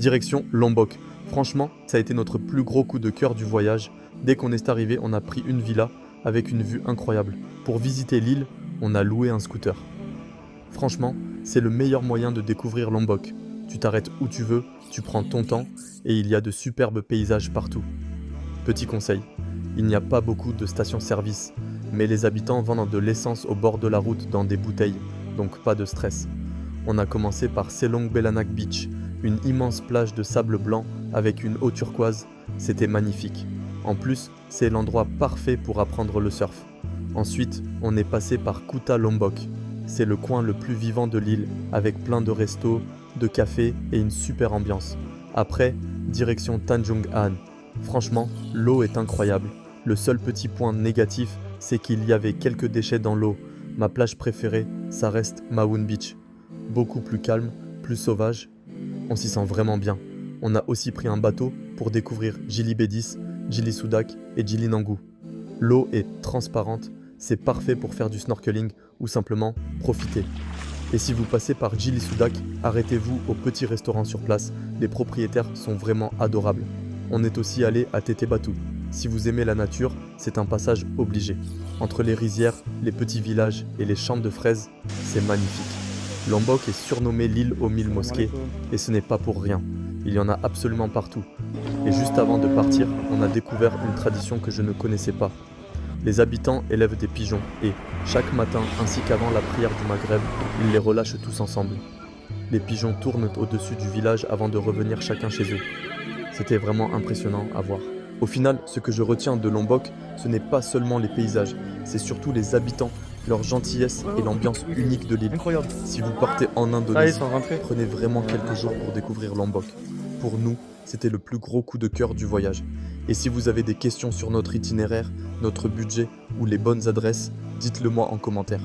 Direction Lombok. Franchement, ça a été notre plus gros coup de cœur du voyage. Dès qu'on est arrivé, on a pris une villa avec une vue incroyable. Pour visiter l'île, on a loué un scooter. Franchement, c'est le meilleur moyen de découvrir Lombok. Tu t'arrêtes où tu veux, tu prends ton temps et il y a de superbes paysages partout. Petit conseil, il n'y a pas beaucoup de stations-service, mais les habitants vendent de l'essence au bord de la route dans des bouteilles, donc pas de stress. On a commencé par Selong Belanak Beach, une immense plage de sable blanc avec une eau turquoise, c'était magnifique. En plus, c'est l'endroit parfait pour apprendre le surf. Ensuite, on est passé par Kuta Lombok. C'est le coin le plus vivant de l'île, avec plein de restos, de cafés et une super ambiance. Après, direction Tanjung An. Franchement, l'eau est incroyable. Le seul petit point négatif, c'est qu'il y avait quelques déchets dans l'eau. Ma plage préférée, ça reste Maun Beach. Beaucoup plus calme, plus sauvage. On s'y sent vraiment bien. On a aussi pris un bateau pour découvrir Gili Bédis, Gili Soudak et Gili Nangu. L'eau est transparente, c'est parfait pour faire du snorkeling ou simplement profiter. Et si vous passez par Gili Soudak, arrêtez-vous au petit restaurant sur place. Les propriétaires sont vraiment adorables. On est aussi allé à Tete Batu. Si vous aimez la nature, c'est un passage obligé. Entre les rizières, les petits villages et les champs de fraises, c'est magnifique. Lombok est surnommé l'île aux 1000 mosquées et ce n'est pas pour rien. Il y en a absolument partout. Et juste avant de partir, on a découvert une tradition que je ne connaissais pas. Les habitants élèvent des pigeons et, chaque matin ainsi qu'avant la prière du Maghreb, ils les relâchent tous ensemble. Les pigeons tournent au-dessus du village avant de revenir chacun chez eux. C'était vraiment impressionnant à voir. Au final, ce que je retiens de Lombok, ce n'est pas seulement les paysages, c'est surtout les habitants, leur gentillesse et l'ambiance unique de l'île. Incroyable. Si vous partez en Ah, ils Indonésie, sont rentrés. prenez vraiment quelques jours pour découvrir Lombok. Pour nous, c'était le plus gros coup de cœur du voyage. Et si vous avez des questions sur notre itinéraire, notre budget ou les bonnes adresses, dites-le moi en commentaire.